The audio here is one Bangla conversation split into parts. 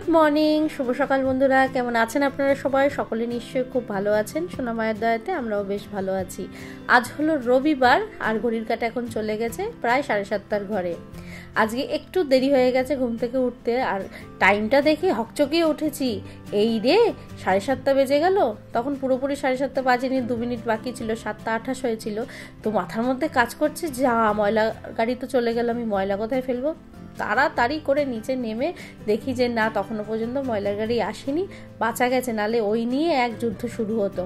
গুড মর্নিং, শুভ সকাল বন্ধুরা। কেমন আছেন আপনারা সবাই? সকলে নিশ্চয়ই খুব ভালো আছেন। সোনা মায়ের দয়াতে আমরাও বেশ ভালো আছি। আজ হলো রবিবার আর ঘড়ির কাঁটা এখন চলে গেছে প্রায় 7:30 ঘরে। আজকে একটু দেরি হয়ে গেছে ঘুম থেকে উঠতে, আর টাইমটা দেখে হকচকিয়ে উঠেছি। এই রে 7:30 বেজে গেল। তখন পুরোপুরি 7:30 বাজেনি, 2 মিনিট বাকি ছিল, 7:28 হয়েছিল। তো মাথার মধ্যে কাজ করছে, যা ময়লা গাড়ি তো চলে গেল, আমি ময়লা কোথায় ফেলবো। তাড়াতাড়ি করে নিচে নেমে দেখি যে না, তখনও পর্যন্ত ময়লার গাড়ি আসেনি, বাঁচা গেছে, নালে ওই নিয়ে এক যুদ্ধ শুরু হতো।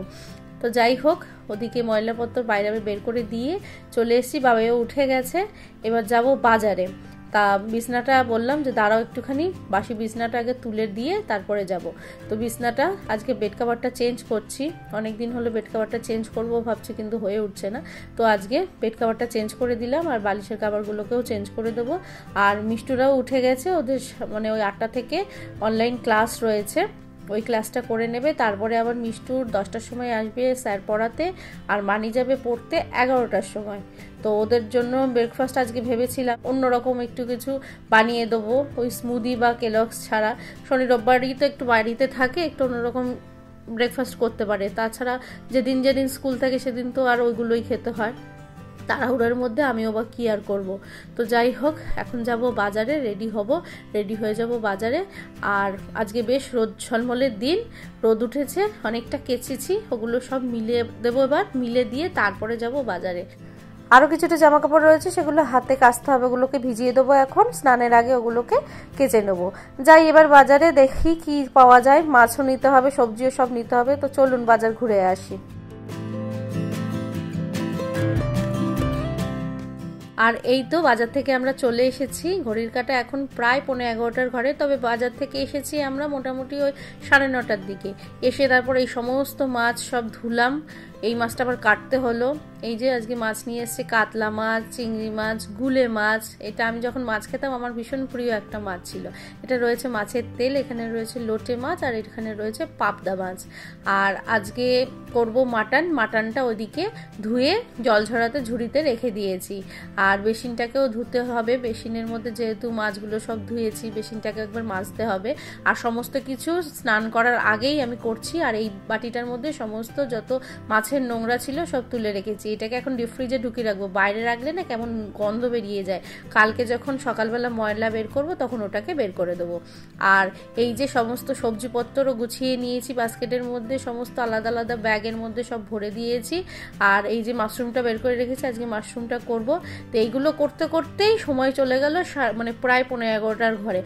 তো যাই হোক, ওদিকে ময়লাপত্র বাইরে বের করে দিয়ে চলে এসেছি। বাবাও উঠে গেছে, এবার যাব বাজারে। তা বিছনাটা বললাম যে দাঁড়াও একটুখানি, বাসি বিছনাটা আগে তুলে দিয়ে তারপরে যাব। তো বিছনাটা আজকে বেড কাভারটা চেঞ্জ করছি, অনেক দিন হলো বেড কাভারটা চেঞ্জ করব ভাবছি, কিন্তু হয়ে উঠছে না। তো আজকে বেড কাভারটা চেঞ্জ করে দিলাম, আর বালিশের কাভারগুলোকেও চেঞ্জ করে দেবো। আর মিষ্টুরাও উঠে গেছে, ওদের মানে ওই 8টা থেকে অনলাইন ক্লাস রয়েছে, ওই ক্লাসটা করে নেবে। তারপরে আবার মিষ্টুর 10টার সময় আসবে স্যার পড়াতে, আর মানি যাবে পড়তে 11টার সময়। তো ওদের জন্য ব্রেকফাস্ট আজকে ভেবেছিলাম অন্যরকম একটু কিছু বানিয়ে দেবো, ওই স্মুদি বা কেলগস ছাড়া। শনি রোববারই তো একটু বাড়িতে থাকে, একটু অন্যরকম ব্রেকফাস্ট করতে পারে। তাছাড়া যেদিন যেদিন স্কুল থাকে সেদিন তো আর ওইগুলোই খেতে হয়। তাড়াহুড়োর মধ্যে আমিও বা কী আর করবো। তো যাই হোক, এখন যাব বাজারে, রেডি হয়ে যাব বাজারে। আর আজকে বেশ রোদ ঝলমলের দিন, রোদ উঠেছে, অনেকটা কেচেছি, ওগুলো সব মিলিয়ে দেবো, এবার মিলে দিয়ে তারপরে যাব বাজারে। আরও কিছুটা জামা কাপড় রয়েছে, সেগুলো হাতে কাচতে হবে, ওগুলোকে ভিজিয়ে দেবো এখন, স্নানের আগে ওগুলোকে কেচে নেবো। যাই এবার বাজারে, দেখি কি পাওয়া যায়। মাছও নিতে হবে, সবজিও সব নিতে হবে। তো চলুন বাজার ঘুরে আসি। আর এই তো বাজার থেকে আমরা চলে এসেছি। ঘড়ির কাঁটা এখন প্রায় 11:15 ঘরে, তবে বাজার থেকে এসেছি আমরা মোটামুটি ওই 9:30টার দিকে। এসে তারপর এই সমস্ত মাছ সব ধুলাম, এই মাছটা আবার কাটতে হলো। এই যে আজকে মাছ নিয়ে এসেছে, কাতলা মাছ, চিংড়ি মাছ, গুলে মাছ। এটা আমি যখন মাছ খেতাম আমার ভীষণ প্রিয় একটা মাছ ছিল। এটা রয়েছে মাছের তেল, এখানে রয়েছে লোটে মাছ, আর এখানে রয়েছে পাবদা মাছ। আর আজকে করব মাটনটা ওইদিকে ধুয়ে জল ঝরাতে ঝুড়িতে রেখে দিয়েছি। আর বেসিনটাকেও ধুতে হবে, বেসিনের মধ্যে যেহেতু মাছগুলো সব ধুয়েছি, বেসিনটাকে একবার মাজতে হবে। আর সমস্ত কিছু স্নান করার আগেই আমি করছি। আর এই বাটিটার মধ্যে সমস্ত যত মাছের নোংরা ছিল সব তুলে রেখেছি। এটাকে এখন ডিপ ফ্রিজে ঢুকিয়ে রাখবো, বাইরে রাখলে না কেমন গন্ধ বেরিয়ে যায়। কালকে যখন সকালবেলা ময়লা বের করব তখন ওটাকে বের করে দেবো। আর এই যে সমস্ত সবজিপত্রও গুছিয়ে নিয়েছি বাস্কেটের মধ্যে, সমস্ত আলাদা আলাদা ব্যাগের মধ্যে সব ভরে দিয়েছি। আর এই যে মাশরুমটা বের করে রেখেছি, আজকে মাশরুমটা করব। তো এইগুলো করতে করতেই সময় চলে গেল মানে প্রায় 11:15 ঘরে।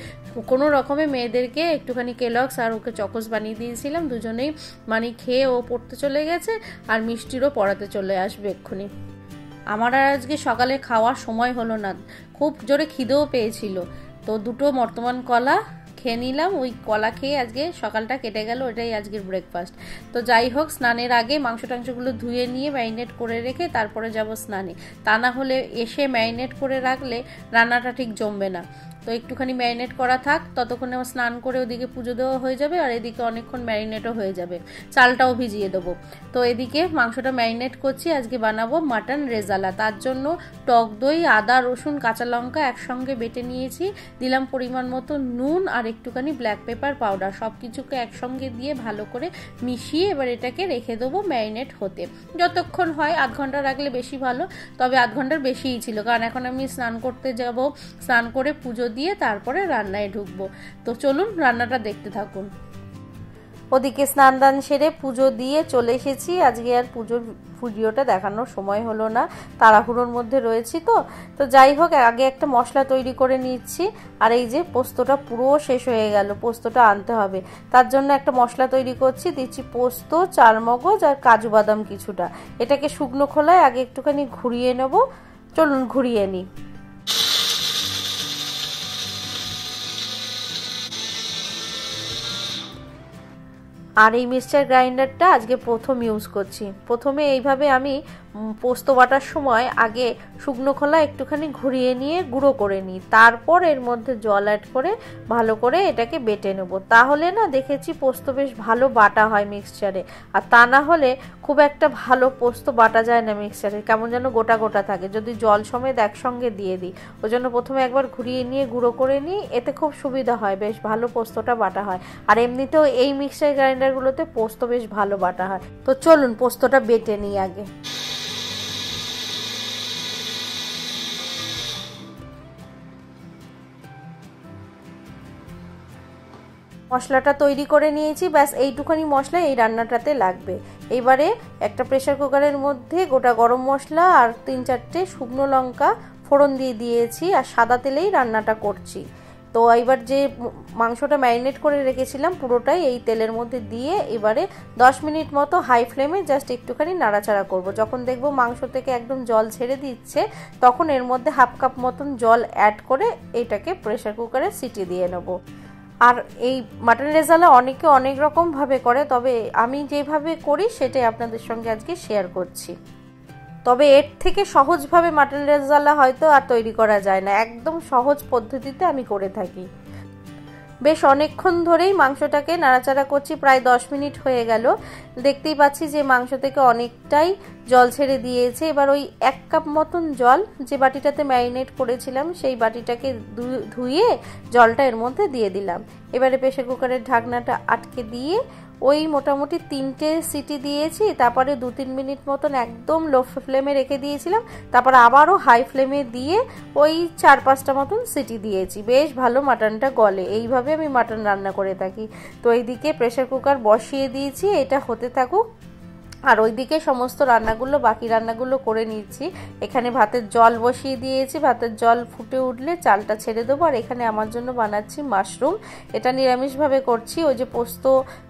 কোনো রকমে মেয়েদেরকে একটুখানি কেলগস আর ওকে চকোস বানিয়ে দিয়েছিলাম, দুজনেই মানে খেয়ে ও পড়তে চলে গেছে, আর মিষ্টিরও পড়াতে চলে আসবে এক্ষুনি। আমার আর আজকে সকালে খাওয়ার সময় হলো না, খুব জোরে খিদেও পেয়েছিল। তো 2টো বর্তমান কলা খেয়ে নিলাম, ওই কলা খেয়ে আজকে সকালটা কেটে গেল, ওটাই আজকের ব্রেকফাস্ট। তো যাই হোক, স্নানের আগে মাংস টাংসগুলো ধুয়ে নিয়ে ম্যারিনেট করে রেখে তারপরে যাব স্নানে। তা না হলে এসে ম্যারিনেট করে রাখলে রান্নাটা ঠিক জমবে না। তো একটুখানি ম্যারিনেট করা থাক, ততক্ষণে স্নান করে ওদিকে পুজো দেওয়া হয়ে যাবে, আর এদিকে অনেকক্ষণ ম্যারিনেটও হয়ে যাবে, চালটাও ভিজিয়ে দেবো। তো এদিকে মাংসটা ম্যারিনেট করছি, আজকে বানাবো মাটন রেজালা। তার জন্য টক দই, আদা, রসুন, কাঁচা লঙ্কা একসঙ্গে বেটে নিয়েছি, দিলাম পরিমাণ মতো নুন আর একটুখানি ব্ল্যাক পেপার পাউডার, সব কিছুকে একসঙ্গে দিয়ে ভালো করে মিশিয়ে এবার এটাকে রেখে দেবো ম্যারিনেট হতে। যতক্ষণ হয়, 1/2 ঘন্টা রাখলে বেশি ভালো, তবে 1/2 ঘন্টার বেশিই ছিল, কারণ এখন আমি স্নান করতে যাব, স্নান করে পুজো দিয়ে তারপরে রান্নায় ঢুকবো। তো চলুন রান্নাটা দেখতে থাকুন। ওদিকে স্নান দান সেরে পুজো দিয়ে চলে এসেছি। আজকে আর পুজোর ভিডিওটা দেখানোর সময় হলো না, তাড়াহুড়োর মধ্যে রয়েছি। তো যাই হোক, আগে একটা মশলা তৈরি করে নিচ্ছি। আর এই যে পোস্তটা পুরো শেষ হয়ে গেল, পোস্তটা আনতে হবে, তার জন্য একটা মশলা তৈরি করছি। দিচ্ছি পোস্ত, চারমগজ আর কাজু বাদাম কিছুটা। এটাকে শুকনো খোলায় আগে একটুখানি ঘুরিয়ে নেব, চলুন ঘুরিয়ে নিই। আর এই মিক্সচার গ্রাইন্ডারটা আজকে প্রথম ইউজ করছি। প্রথমে এইভাবে আমি পোস্ত বাটার সময় আগে শুকনো খোলা একটুখানি ঘুরিয়ে নিয়ে গুঁড়ো করে নিই, তারপর এর মধ্যে জল অ্যাড করে ভালো করে এটাকে বেটে নেব। তাহলে না দেখেছি পোস্ত বেশ ভালো বাটা হয় মিক্সচারে, আর তা না হলে খুব একটা ভালো পোস্ত বাটা যায় না মিক্সচারে, কেমন যেন গোটা গোটা থাকে যদি জল সমেত একসঙ্গে দিয়ে দিই। ওই জন্য প্রথমে একবার ঘুরিয়ে নিয়ে গুঁড়ো করে নিই, এতে খুব সুবিধা হয়, বেশ ভালো পোস্তটা বাটা হয়। আর এমনিতেও এই মিক্সচার গ্রাইন্ডারগুলোতে পোস্ত বেশ ভালো বাটা হয়। তো চলুন পোস্তটা বেটে নিই আগে। মশলাটা তৈরি করে নিয়েছি, ব্যাস এইটুখানি মশলা এই রান্নাটাতে লাগবে। এইবারে একটা প্রেসার কুকারের মধ্যে গোটা গরম মশলা আর 3-4টে শুকনো লঙ্কা ফোড়ন দিয়ে দিয়েছি, আর সাদা তেলেই রান্নাটা করছি। তো এবার যে মাংসটা ম্যারিনেট করে রেখেছিলাম পুরোটাই এই তেলের মধ্যে দিয়ে এবারে 10 মিনিট মতো হাই ফ্লেমে জাস্ট একটুখানি নাড়াচাড়া করব। যখন দেখব মাংস থেকে একদম জল ছেড়ে দিচ্ছে, তখন এর মধ্যে হাফ কাপ মতন জল অ্যাড করে এটাকে প্রেসার কুকারে সিটি দিয়ে নেব। আর এই মাটন রেজালা অনেকে অনেক রকমভাবে করে, তবে আমি যেভাবে করি সেটাই আপনাদের সঙ্গে আজকে শেয়ার করছি। তবে এর থেকে সহজভাবে মাটন রেজালা হয়তো আর তৈরি করা যায় না, একদম সহজ পদ্ধতিতে আমি করে থাকি। বেশ অনেকক্ষণ ধরেই মাংসটাকে নাড়াচাড়া করছি, প্রায় 10 মিনিট হয়ে গেল। দেখতেই পাচ্ছি যে মাংস থেকে অনেকটাই জল ছেড়ে দিয়েছে। এবার ওই 1 কাপ মতন জল যে বাটিটাতে ম্যারিনেট করেছিলাম সেই বাটিটাকে ধুয়ে জলটা এর মধ্যে দিয়ে দিলাম। এবারে প্রেসার কুকারের ঢাকনাটা আটকে দিয়ে ওই মোটামুটি 3টে সিটি দিয়েছি, তারপরে 2-3 মিনিট মতন একদম লো ফ্লেমে রেখে দিয়েছিলাম, তারপর আবারও হাই ফ্লেমে দিয়ে ওই 4-5টা মতন সিটি দিয়েছি। বেশ ভালো মাটনটা গলে, এইভাবে আমি মাটন রান্না করে থাকি। তো এইদিকে প্রেসার কুকার বসিয়ে দিয়েছি, এটা হতে থাকুক, আর ওইদিকে সমস্ত রান্নাগুলো বাকি রান্নাগুলো করে নিচ্ছি। এখানে ভাতের জল বসিয়ে দিয়েছি, ভাতের জল ফুটে উঠলে চালটা ছেড়ে দেবো। আর এখানে আমার জন্য বানাচ্ছি মাশরুম, এটা নিরামিষভাবে করছি। ওই যে পোস্ত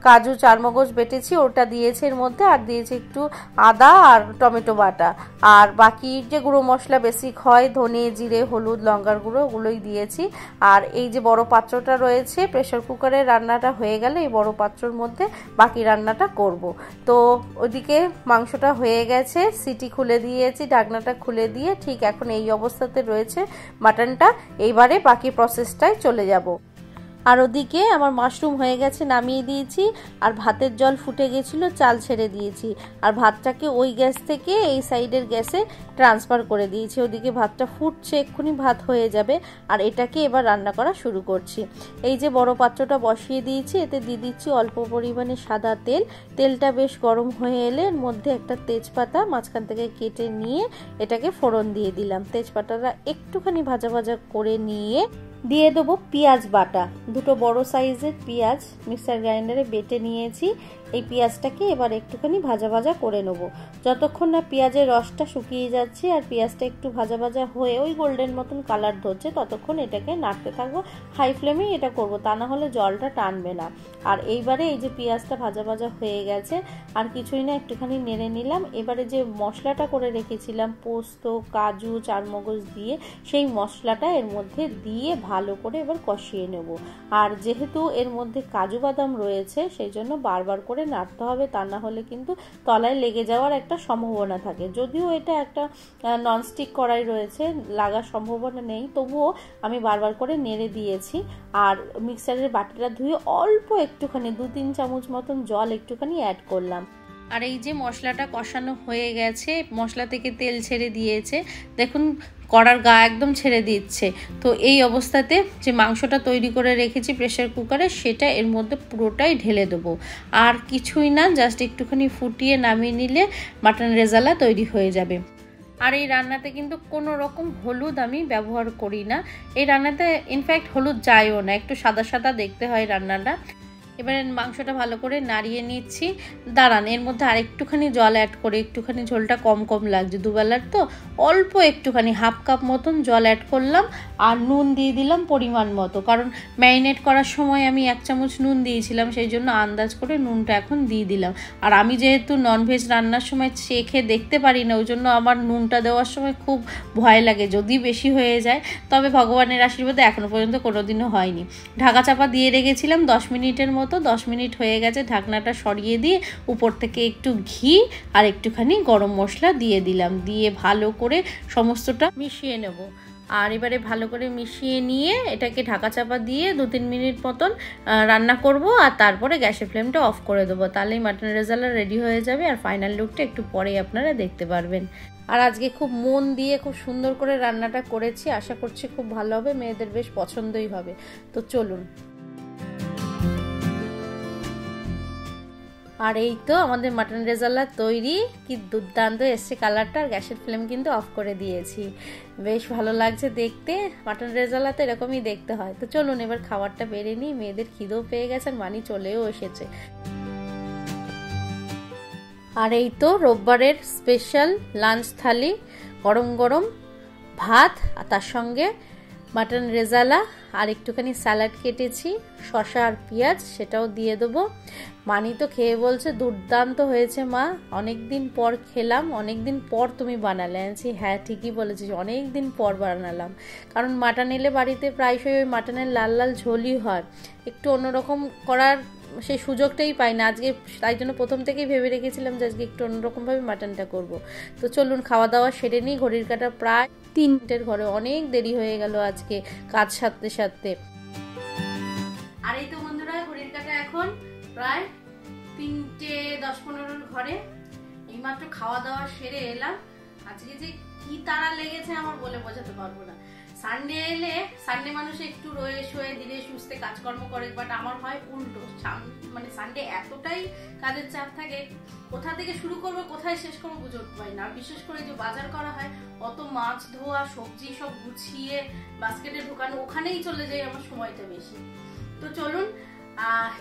কাজু চারমগজ বেটেছি ওটা দিয়েছি এর মধ্যে, আর দিয়েছি একটু আদা আর টমেটো বাটা, আর বাকি যে গুঁড়ো মশলা বেসিক হয় ধনে জিরে হলুদ লঙ্কার গুঁড়ো ওগুলোই দিয়েছি। আর এই যে বড় পাত্রটা রয়েছে, প্রেসার কুকারে রান্নাটা হয়ে গেলে এই বড় পাত্রর মধ্যে বাকি রান্নাটা করব। তো ওইদিকে মাংসটা হয়ে গেছে, সিটি খুলে দিয়েছি, ঢাকনাটা খুলে দিয়ে ঠিক এখন এই অবস্থাতে রয়েছে মাটনটা। এইবারে বাকি প্রসেসটায় চলে যাব। আর ওদিকে আমার মাশরুম হয়ে গেছে, নামিয়ে দিয়েছি, আর ভাতের জল ফুটে গেছিলো, চাল ছেড়ে দিয়েছি, আর ভাতটাকে ওই গ্যাস থেকে এই সাইডের গ্যাসে ট্রান্সফার করে দিয়েছি। ওদিকে ভাতটা ফুটছে, এক্ষুনি ভাত হয়ে যাবে। আর এটাকে এবার রান্না করা শুরু করছি। এই যে বড় পাত্রটা বসিয়ে দিয়েছি, এতে দিয়ে দিচ্ছি অল্প পরিমাণে সাদা তেল। তেলটা বেশ গরম হয়ে এলে এর মধ্যে একটা তেজপাতা মাঝখান থেকে কেটে নিয়ে এটাকে ফোড়ন দিয়ে দিলাম। তেজপাতাটা একটুখানি ভাজা ভাজা করে নিয়ে দিয়ে দেবো পেঁয়াজ বাটা, 2টো বড় সাইজের পেঁয়াজ মিক্সার গ্রাইন্ডারে বেটে নিয়েছি। এই পেঁয়াজটাকে এবার একটুখানি ভাজা ভাজা করে নেবো, যতক্ষণ না পেঁয়াজের রসটা শুকিয়ে যাচ্ছে আর পেঁয়াজটা একটু ভাজা ভাজা হয়ে ওই গোল্ডেন মতন কালার ধরছে, ততক্ষণ এটাকে নাড়তে থাকবো। হাই ফ্লেমেই এটা করব, তা না হলে জলটা টানবে না। আর এইবারে এই যে পেঁয়াজটা ভাজা ভাজা হয়ে গেছে, আর কিছুই না, একটুখানি নেড়ে নিলাম। এবারে যে মশলাটা করে রেখেছিলাম পোস্ত কাজু চারমগজ দিয়ে, সেই মশলাটা এর মধ্যে দিয়ে ভালো করে এবার কষিয়ে নেব। আর যেহেতু এর মধ্যে কাজু বাদাম রয়েছে সেই জন্য বারবার করে নাড়তে হবে, তা না হলে কিন্তু তলায় লেগে যাওয়ার একটা সম্ভাবনা থাকে। যদিও এটা একটা ননস্টিক কড়াই রয়েছে, লাগার সম্ভাবনা নেই, তবুও আমি বারবার করে নেড়ে দিয়েছি। আর মিক্সারের বাটিটা ধুয়ে অল্প একটুখানি 2-3 চামচ মতন জল একটুখানি অ্যাড করলাম। আর এই যে মশলাটা কষানো হয়ে গেছে, মশলা থেকে তেল ছেড়ে দিয়েছে, দেখুন কড়ার গা একদম ছেড়ে দিচ্ছে। তো এই অবস্থাতে যে মাংসটা তৈরি করে রেখেছি প্রেসার কুকারে, সেটা এর মধ্যে পুরোটাই ঢেলে দেবো। আর কিছুই না, জাস্ট একটুখানি ফুটিয়ে নামিয়ে নিলে মাটন রেজালা তৈরি হয়ে যাবে। আর এই রান্নাতে কিন্তু কোনো রকম হলুদ আমি ব্যবহার করি না, এই রান্নাতে ইনফ্যাক্ট হলুদ যায়ও না, একটু সাদা সাদা দেখতে হয় রান্নাটা। এবারে মাংসটা ভালো করে নাড়িয়ে নিচ্ছি। দাঁড়ান, এর মধ্যে আরেকটুখানি জল অ্যাড করে, একটুখানি ঝোলটা কম কম লাগছে দুবেলার তো, অল্প একটুখানি হাফ কাপ মতন জল অ্যাড করলাম। আর নুন দিয়ে দিলাম পরিমাণ মতো, কারণ ম্যারিনেট করার সময় আমি 1 চামচ নুন দিয়েছিলাম, সেই জন্য আন্দাজ করে নুনটা এখন দিয়ে দিলাম। আর আমি যেহেতু ননভেজ রান্নার সময় চেখে দেখতে পারি না, ওই জন্য আমার নুনটা দেওয়ার সময় খুব ভয় লাগে যদি বেশি হয়ে যায়। তবে ভগবানের আশীর্বাদে এখনও পর্যন্ত কোনোদিনও হয়নি। ঢাকা চাপা দিয়ে রেখেছিলাম 10 মিনিটের মতো, 10 মিনিট হয়ে গেছে। ঢাকনাটা সরিয়ে দিয়ে উপর থেকে একটু ঘি আর একটুখানি গরম মশলা দিয়ে দিলাম, দিয়ে ভালো করে সমস্তটা মিশিয়ে নেব। আর এবারে ভালো করে মিশিয়ে নিয়ে এটাকে ঢাকা চাপা দিয়ে 2-3 মিনিট মতন রান্না করব, আর তারপরে গ্যাসের ফ্লেমটা অফ করে দেবো। তাহলেই মাটন রেজালা রেডি হয়ে যাবে, আর ফাইনাল লুকটা একটু পরেই আপনারা দেখতে পারবেন। আর আজকে খুব মন দিয়ে খুব সুন্দর করে রান্নাটা করেছি, আশা করছি খুব ভালো হবে, মেয়েদের বেশ পছন্দই হবে। তো চলুন। আর এই তো আমাদের মাটন রেজালা তৈরি। কি দুর্দান্ত এসছে কালারটা, আর গ্যাসের ফ্লেম কিন্তু অফ করে দিয়েছি। বেশ ভালো লাগছে দেখতে। মাটন রেজালা তো এরকমই দেখতে হয়। তো চলুন এবার খাবারটা বেড়ে নিই, মেয়েদের খিদেও পেয়ে গেছে, মানি চলেও এসেছে। আর এই তো রোববারের স্পেশাল লাঞ্চ থালি, গরম গরম ভাত, আর তার সঙ্গে মাটন রেজালা, আর একটুখানি স্যালাড কেটেছি, শসা আর পেঁয়াজ, সেটাও দিয়ে দেবো। মানি তো খেয়ে বলছে দুর্দান্ত হয়েছে মা, অনেক দিন পর খেলাম, অনেক দিন পর তুমি বানালে। আনছি হ্যাঁ ঠিকই বলেছিস, অনেক দিন পর বানালাম। কারণ মাটন এলে বাড়িতে প্রায়শই ওই মাটনের লাল লাল ঝোলই হয়, একটু অন্যরকম করার সেই সুযোগটাই পাই না আজকে, তাই জন্য প্রথম থেকেই ভেবে রেখেছিলাম যে আজকে একটু অন্যরকমভাবে মাটনটা করব। তো চলুন খাওয়া দাওয়া সেরে নিই। ঘড়ির কাঁটা প্রায় 3টের ঘরে, অনেক দেরি হয়ে গেল আজকে কাজ সারতে সারতে। আর এই তো বন্ধুরা ঘড়ির কাঁটা এখন প্রায় 3:10-15 ঘরে। এইমাত্র খাওয়া দাওয়া সেরে এলাম। আজকে যে কি তাড়া লেগেছে আমার বলে বোঝাতে পারবো না। সানডে এলে, সানডে মানুষ একটু রয়ে শোয়ে ধীরে সুস্থে কাজকর্ম করে, বাট আমার হয় উল্টো। মানে সানডে এতটাই কাজের চাপ থাকে, কোথা থেকে শুরু করবো কোথায় শেষ করবো বুঝে উঠতে পারি না। আর বিশেষ করে যে বাজার করা হয়, অত মাছ ধোয়া, সবজি সব গুছিয়ে বাস্কেটে ঢোকানো, ওখানেই চলে যায় আমার সময়টা বেশি। তো চলুন,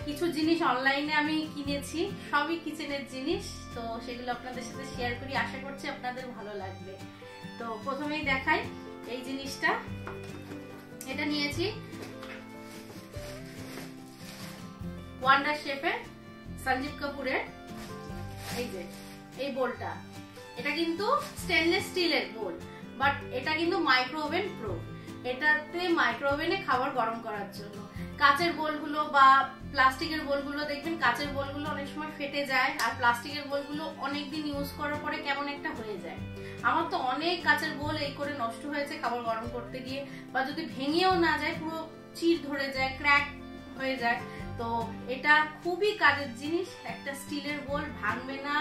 কিছু জিনিস অনলাইনে আমি কিনেছি, সবই কিচেনের জিনিস, তো সেগুলো আপনাদের সাথে শেয়ার করি, আশা করছি আপনাদের ভালো লাগবে। তো প্রথমেই দেখাই এই জিনিসটা। এটা নিয়েছি ওয়ান্ডার শেফের, সঞ্জীব কাপুরের। এই যে এই বোলটা, এটা কিন্তু স্টেনলেস স্টিলের বোল, বাট এটা কিন্তু মাইক্রোওভেন প্রুফ। এটাতে মাইক্রোওভেনে খাবার গরম করার জন্য। কাচের বোলগুলো বা প্লাস্টিকের বোলগুলো দেখবেন, কাচের বোলগুলো অনেক সময় ফেটে যায়, আর প্লাস্টিকের বোলগুলো অনেকদিন ইউজ করার পরে কেমন একটা হয়ে যায়। আমার তো অনেক কাচের বোল এই করে নষ্ট হয়েছে খাবার গরম করতে গিয়ে, বা যদি ভেঙেও না যায় পুরো চির ধরে যায়, ক্র্যাক হয়ে যায়। তো এটা খুবই কাজের জিনিস, একটা স্টিলের বোল, ভাঙবে না,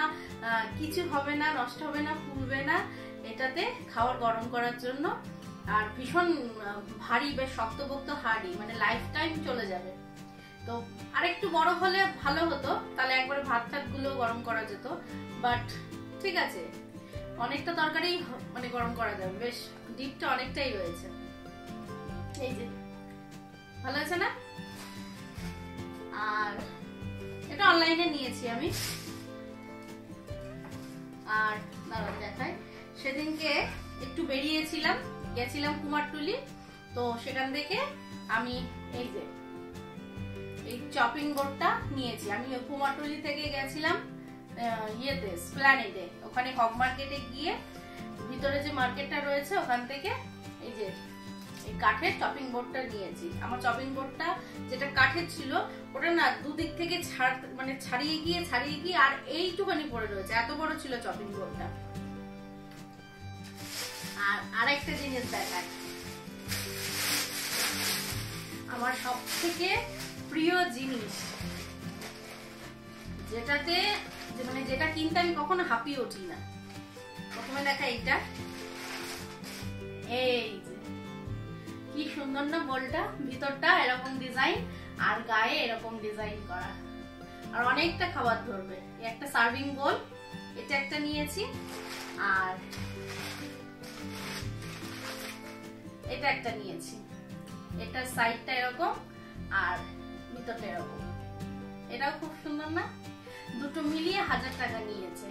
কিছু হবে না, নষ্ট হবে না, ফুলবে না। এটাতে খাবার গরম করার জন্য, আর ভীষণ ভারী, বেশ শক্তপোক্ত হার্ডি, মানে লাইফ টাইম চলে যাবে। তো আরেকটু বড় হলে ভালো হতো, তাহলে একবারে ভাত টাত গুলো গরম করা যেত, বাট ঠিক আছে, অনেকটা তরকারি মানে গরম করা যাবে, বেশ ডিপটা অনেকটাই রয়েছে। এই যে ভালো আছে না? আর এটা অনলাইনে নিয়েছি আমি। আর দাঁড়ান দেখাই, সেদিনকে একটু বেরিয়েছিলাম, গেছিলাম কুমারটুলি, তো সেখান থেকে আমি এই যে এই চপিং বোর্ডটা নিয়েছি। আমি কুমারটুলি থেকে গেছিলাম ইয়েতে স্প্ল্যানেডে, ওখানে হক মার্কেটে গিয়ে ভিতরে যে মার্কেটটা রয়েছে ওখান থেকে এই যে এই কাঠের চপিং বোর্ডটা নিয়েছি। আমার চপিং বোর্ডটা যেটা কাঠের ছিল, ওটা না দুদিক থেকে ছাড়িয়ে গিয়ে আর এইটুখানি পড়ে রয়েছে, এত বড় ছিল চপিং বোর্ডটা। আর আরেকটা জিনিস দেখায়, আমার সব থেকে প্রিয় জিনিস, যেটাতে মানে যেটা কিনতে আমি কখনো হাঁপিয়ে উঠি না। প্রথমে দেখা এইটা, এই যে কি সুন্দর না বোলটা, ভিতরটা এরকম ডিজাইন আর গায়ে এরকম ডিজাইন করা, আর অনেকটা খাবার ধরবে। একটা সার্ভিং বোল, এটা একটা নিয়েছি, আর এটা একটা নিয়েছি। এটার সাইডটা এরকম আর ভিতরটা এরকম, এটাও খুব সুন্দর না? দুটো মিলিয়ে 1000 টাকা নিয়েছে।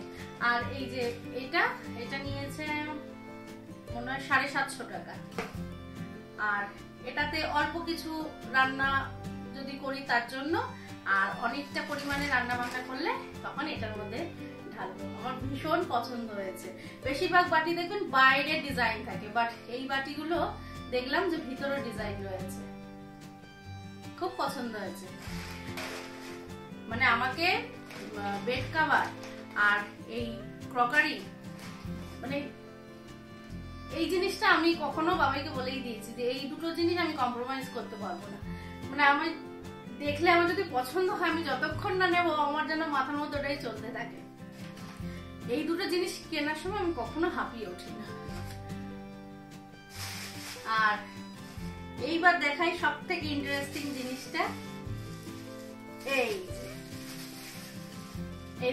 আর এই যে এটা নিয়েছে মনে হয় 750 টাকা। আর এটাতে অল্প কিছু রান্না যদি করি তার জন্য, আর অনেকটা পরিমাণে রান্না বান্না করলে তখন এটার মধ্যে ঢালবো। আমার ভীষণ পছন্দ হয়েছে। বেশিরভাগ বাটি দেখবেন বাইরে ডিজাইন থাকে, বাট এই বাটিগুলো দেখলাম যে ভিতরে ডিজাইন রয়েছে, খুব পছন্দ হয়েছে। মানে আমাকে বেড কভার আর এই ক্রকারি, মানে এই জিনিসটা আমি কখনো বাবাইকে বলেই দিয়েছি যে এই দুটো জিনিস আমি কম্প্রোমাইজ করতে পারবো না। মানে আমার দেখলে আমার যদি পছন্দ হয়, আমি যতক্ষণ না নেবো আমার যেন মাথার মধ্যে ওটাই চলতে থাকে। এই দুটো জিনিস কেনার সময় আমি কখনো হাঁপিয়ে উঠি না। আর এইবার দেখাই সব থেকে ইন্টারেস্টিং জিনিসটা, এই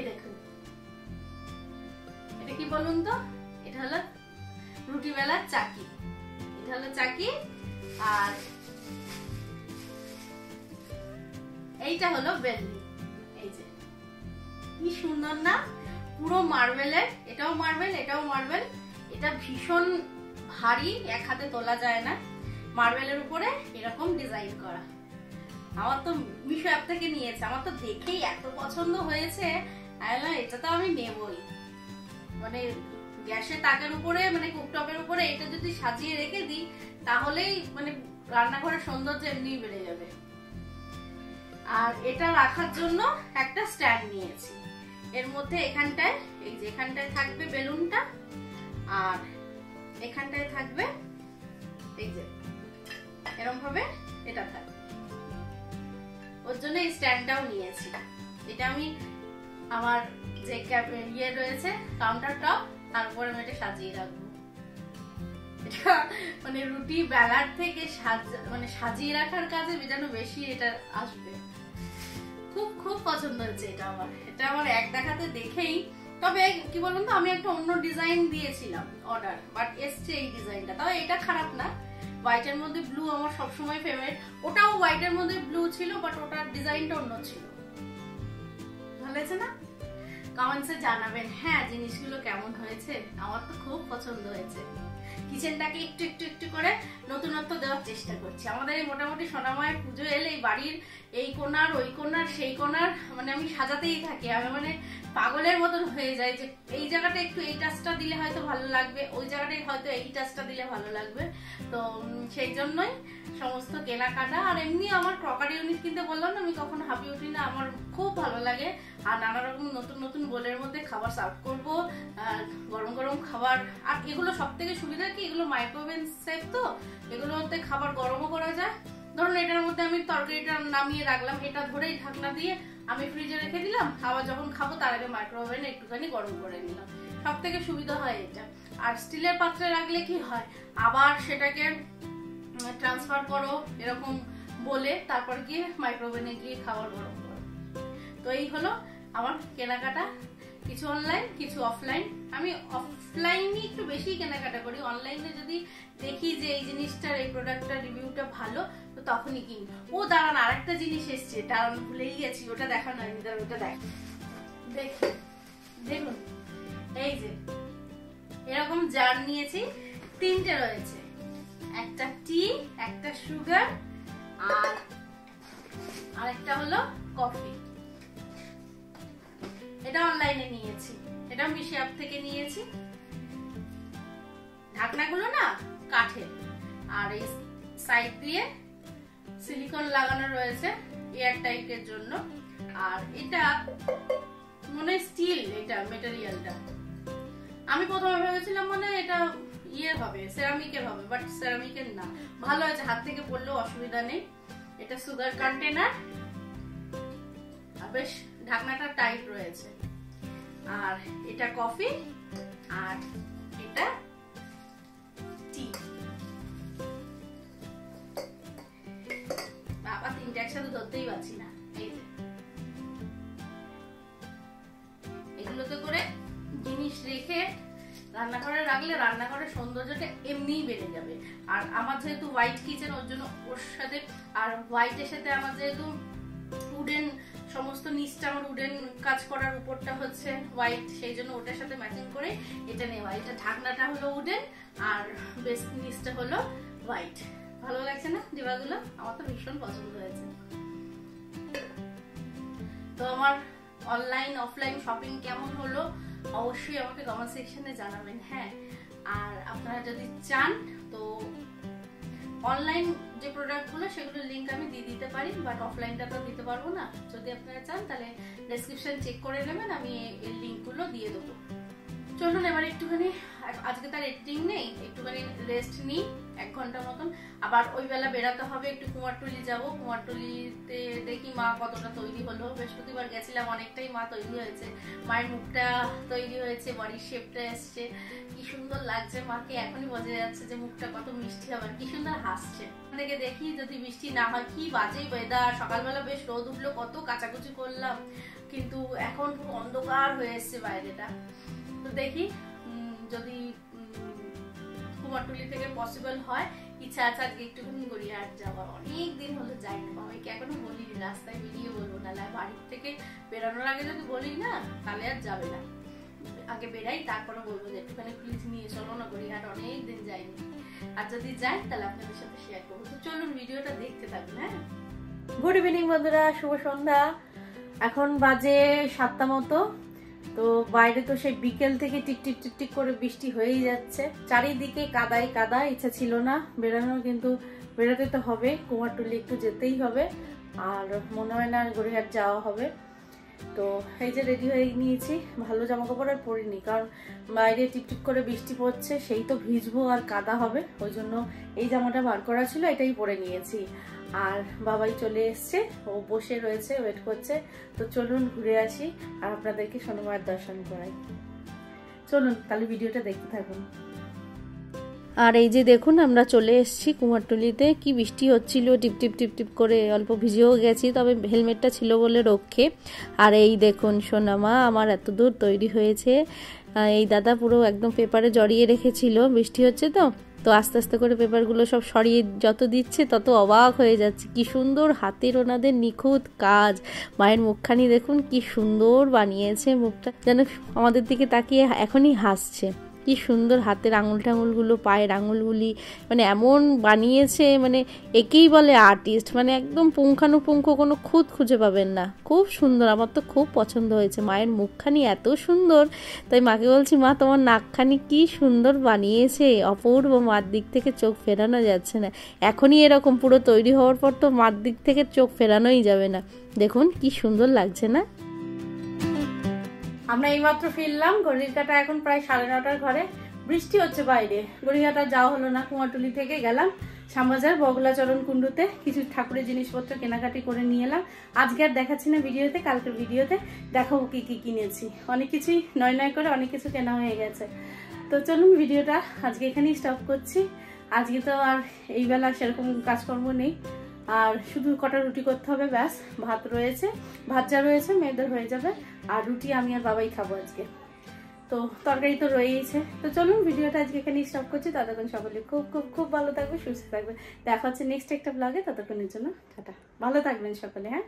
দেখুন, এটা কি বলুন তো? এটা হলো রুটি বেলার চাকি। এটা হলো চাকি, আর এইটা হলো বেলনি। এই যে কি সুন্দর না, পুরো মার্বেলের। এটাও মার্বেল, এটাও মার্বেল। এটা ভীষণ ভারী, এক হাতে তোলা যায় না। মার্বেলের উপরে এরকম ডিজাইন করা। আমার তো মিশো অ্যাপ থেকে নিয়েছে, আমার তো দেখেই এত পছন্দ হয়েছে, এটা তো আমি নেবই। মানে গ্যাসের তাকের উপরে, মানে কুকটপের উপরে এটা যদি সাজিয়ে রেখে দিই, তাহলেই মানে রান্নাঘরের সৌন্দর্য এমনিই বেড়ে যাবে। আর এটা রাখার জন্য একটা স্ট্যান্ড নিয়েছি। এর মধ্যে এখানটায়, এই যে এখানটায় থাকবে বেলুনটা, আর এখানটায় থাকবে এই যে এরকম ভাবে এটা থাকবে। ওর জন্য এই স্ট্যান্ডটাও নিয়েছি। এটা আমি আমার যে ইয়ে রয়েছে কাউন্টার টপ, তারপরে আমি এটা সাজিয়ে রাখবো। এটা মানে রুটি বেলার থেকে মানে সাজিয়ে রাখার কাজে যেন বেশি এটা আসবে। খুব খুব পছন্দ হচ্ছে এটা আমার। এটা আমার এক দেখাতে দেখেই, তবে কি বলুন তো, আমি একটা অন্য ডিজাইন দিয়েছিলাম অর্ডার, বাট এসছে এই ডিজাইনটা। তবে এটা খারাপ না। হোয়াইটের মধ্যে ব্লু আমার সবসময় ফেভারিট। ওটাও হোয়াইটের মধ্যে ব্লু ছিল, বাট ওটার ডিজাইনটা অন্য ছিল। ভালো হয়েছে না? কমেন্টসে জানাবেন হ্যাঁ জিনিসগুলো কেমন হয়েছে। আমার তো খুব পছন্দ হয়েছে। কিচেনটাকে একটু একটু একটু করে নতুনত্ব দেওয়ার চেষ্টা করছি। আমাদের এই মোটামুটি সোনামায়ের পুজো এলে এই বাড়ির এই কোণার ওই কোণার সেই কোণার মানে আমি সাজাতেই থাকি। আমি মানে পাগলের মতন হয়ে যায় যে এই জায়গাটা একটু এই টাচটা দিলে হয়তো ভালো লাগবে, ওই জায়গাটায় হয়তো এই টাচটা দিলে ভালো লাগবে। তো সেই জন্যই সমস্ত কেনাকাটা। আর এমনি আমার ক্রকারি ইউনিট কিনতে বললাম না, আমি কখনো হাঁপিয়ে উঠি না। আমার খুব ভালো লাগে। আর নানা রকম নতুন নতুন বোলের মধ্যে খাবার সার্ভ করবো, গরম গরম খাবার। আর এগুলো সব থেকে সুবিধা কি, এগুলো মাইক্রোওয়েভ সেফ, তো এগুলোতে খাবার গরমও করা যায়। ধরুন এটার মধ্যে আমি তরকারিটা নামিয়ে রাখলাম, এটা ধরেই ঢাকনা দিয়ে আমি ফ্রিজে রেখে দিলাম, খাবার যখন খাবো তার আগে মাইক্রোওভেনে একটুখানি গরম করে নিলাম। সব থেকে সুবিধা হয় এটা। আর স্টিলের পাত্রে রাখলে কি হয়, আবার সেটাকে ট্রান্সফার করো এরকম বলে, তারপর গিয়ে মাইক্রোওভেনে গিয়ে খাবার গরম করো। তো এই হলো আমার কেনাকাটা, কিছু অনলাইন কিছু অফলাইন। আমি অফলাইনে একটু বেশি কেনাকাটা করি। অনলাইনে যদি দেখি যে এই জিনিসটার, এই প্রোডাক্টটার রিভিউটা ভালো, তো তখনই কিনি। ও দাঁড়ান, আরেকটা জিনিস এসছে, দাঁড়ান ভুলেই গেছি, ওটা দেখানো হয়নি। ওটা দেখুন, এই যে এরকম জার নিয়েছি, তিনটে রয়েছে, একটা টি, একটা সুগার, আর আরেকটা হলো কফি। এটা অনলাইনে নিয়েছি, এটা মিশো অ্যাপ থেকে নিয়েছি। ঢাকনাগুলো না কাঠের, আর এই সাইড দিয়ে সিলিকন লাগানো রয়েছে এয়ার টাইটের জন্য। আর এটা মনে হয় স্টিল, এটা মেটেরিয়ালটা। আমি প্রথমে ভেবেছিলাম মানে এটা ইয়ে হবে, সেরামিকের হবে, বাট সেরামিকের না। ভালো আছে, হাত থেকে পড়লেও অসুবিধা নেই। এটা সুগার কন্টেনার, বেশ ঢাকনাটা টাইট রয়েছে। আর এটা কফি, আর এটা টি। বাবা, তিনটা একসাথে ধরতেই পারছি না। এই যে এগুলোতে করে জিনিস রেখে রান্নাঘরে রাখলে রান্নাঘরের সৌন্দর্যটা এমনিই বেড়ে যাবে। আর আমার যেহেতু হোয়াইট কিচেন, ওর জন্য ওর সাথে, আর হোয়াইটের সাথে আমার যেহেতু উডেন, সমস্ত নিচটা আমার উডেন কাজ করার উপরটা হচ্ছে হোয়াইট, সেই জন্য ওটার সাথে ম্যাচিং করে এটা নেওয়া। এটা ঢাকনাটা হলো উডেন, আর বেশ নিচটা হলো হোয়াইট। ভালো লাগছে না ডিবাগুলো? আমার তো ভীষণ পছন্দ হয়েছে। তো আমার অনলাইন অফলাইন শপিং কেমন হলো অবশ্যই আমাকে কমেন্ট সেকশনে জানাবেন। হ্যাঁ, আর আপনারা যদি চান তো অনলাইন যে প্রোডাক্টগুলো সেগুলোর লিঙ্ক আমি দিয়ে দিতে পারি, বাট অফলাইনটা তো দিতে পারবো না। যদি আপনারা চান তাহলে ডেসক্রিপশন চেক করে নেবেন, আমি এর লিঙ্কগুলো দিয়ে দেবো। চলুন এবার একটুখানি, আজকে তার এডিটিং নেই, একটুখানি রেস্ট নিই 1 ঘন্টা মতন। আবার ওই বেলা বেরাতে হবে, একটু কুমারটুলি যাবো। কুমারটুলিতে দেখি মা কতটা তৈরি হলো। বৃহস্পতিবার গেছিলাম, অনেকটাই মা তৈরি হয়েছে। মায়ের মুখটা তৈরি হয়েছে, বডির শেপটা এসছে, কি সুন্দর লাগছে মাকে। এখনই বোঝা যাচ্ছে যে মুখটা কত মিষ্টি হবে, কি সুন্দর হাসছে। থেকে দেখি যদি বৃষ্টি না হয়। কি বাজে ওয়েদার, সকালবেলা বেশ রোদ উঠলো, কত কাচাকুচি করলাম, কিন্তু এখন পুরো অন্ধকার হয়ে এসছে বাইরেটা। তো দেখি যদি কুমারটুলি থেকে পসিবল হয়, ইচ্ছা আছে আজকে একটুখানি গড়িয়াহাট যাওয়ার। অনেক দিন হলো যাই না, বাবাকে এখনো বলিনি, রাস্তায় বেরিয়ে বলবো, নাহলে বাড়ির থেকে বেরোনোর আগে যদি বলি না তাহলে আর যাবে না। আগে বেরাই, তারপরে বলবো যে একটুখানি প্লিজ নিয়ে চলো না গড়িয়াহাট, অনেক দিন যাইনি। আর যদি যাই তাহলে আপনাদের সাথে শেয়ার করবো। তো চলুন ভিডিওটা দেখতে থাকুন। হ্যাঁ, গুড ইভিনিং বন্ধুরা, শুভ সন্ধ্যা। এখন বাজে 7টা মতো। তো বাইরে তো সেই বিকেল থেকে টিকটিক টিকটিক করে বৃষ্টি হয়েই যাচ্ছে, চারিদিকে কাদায় কাদা। ইচ্ছা ছিল না বেরোনো, কিন্তু বেরোতে তো হবে, কুমারটুলি একটু যেতেই হবে। আর মনে হয় না গড়িয়াহাট যাওয়া হবে। তো এই যে রেডি হয়ে নিয়েছি, ভালো জামা কাপড় আর পরিনি, কারণ বাইরে টিপটিপ করে বৃষ্টি পড়ছে, সেই তো ভিজবো আর কাদা হবে। ওই জন্য এই জামাটা বার করা ছিল, এটাই পরে নিয়েছি। আর বাবাই চলে এসছে, ও বসে রয়েছে, ওয়েট করছে। তো চলুন ঘুরে আসি আর আপনাদেরকে সোনামায়ের দর্শন করাই। চলুন তাহলে ভিডিওটা দেখতে থাকুন। আর এই যে দেখুন, আমরা চলে এসেছি কুমারটুলিতে। কি বৃষ্টি হচ্ছিল, টিপটিপ টিপটিপ করে, অল্প ভিজেও গেছি, তবে হেলমেটটা ছিল বলে রক্ষে। আর এই দেখুন সোনামা আমার এত দূর তৈরি হয়েছে। এই দাদা পুরো একদম পেপারে জড়িয়ে রেখেছিল, বৃষ্টি হচ্ছে তো তো আস্তে আস্তে করে পেপারগুলো সব সরিয়ে যত দিচ্ছে তত অবাক হয়ে যাচ্ছে। কি সুন্দর হাতের ওনাদের নিখুঁত কাজ। মায়ের মুখখানি দেখুন কি সুন্দর বানিয়েছে, মুখটা যেন আমাদের দিকে তাকিয়ে এখনই হাসছে। কি সুন্দর হাতের আঙুল টাঙুলগুলো, পায়ের আঙুলগুলি, মানে এমন বানিয়েছে, মানে একেই বলে আর্টিস্ট। মানে একদম পুঙ্খানুপুঙ্খ, কোনো খুঁত খুঁজে পাবেন না। খুব সুন্দর, আমার তো খুব পছন্দ হয়েছে। মায়ের মুখখানি এত সুন্দর, তাই মাকে বলছি, মা তোমার নাকখানি কি সুন্দর বানিয়েছে, অপূর্ব। মার দিক থেকে চোখ ফেরানো যাচ্ছে না। এখনই এরকম, পুরো তৈরি হওয়ার পর তো মার দিক থেকে চোখ ফেরানোই যাবে না। দেখুন কি সুন্দর লাগছে না। আমরা এইমাত্র ফিরলাম, ঘড়ির কাঁটা এখন প্রায় 9:30 ঘরে। বৃষ্টি হচ্ছে বাইরে, গড়িয়াহাট আর যাওয়া হলো না। কুমারটুলি থেকে গেলাম শ্যামবাজার বগলাচরণ কুণ্ডুতে, কিছু ঠাকুরের জিনিসপত্র কেনাকাটি করে নিয়ে এলাম। আজকে আর দেখাচ্ছি না ভিডিওতে, কালকের ভিডিওতে দেখাবো কি কি কিনেছি। অনেক কিছুই নয় করে অনেক কিছু কেনা হয়ে গেছে। তো চলুন ভিডিওটা আজকে এখানেই স্টপ করছি। আজকে তো আর এই বেলা সেরকম কাজকর্ম নেই, আর শুধু কটা রুটি করতে হবে, ব্যাস। ভাত রয়েছে, ভাত যা রয়েছে মেয়েদের হয়ে যাবে। আর রুটি আমি আর বাবাই খাবো আজকে, তো তরকারি তো রয়েইছে। তো চলুন ভিডিওটা আজকে এখানে স্টপ করছি। ততক্ষণ সকলে খুব খুব খুব ভালো থাকবে, সুস্থ থাকবে। দেখা হচ্ছে নেক্সট একটা ব্লগে, ততক্ষণের জন্য টাটা। ভালো থাকবেন সকলে। হ্যাঁ।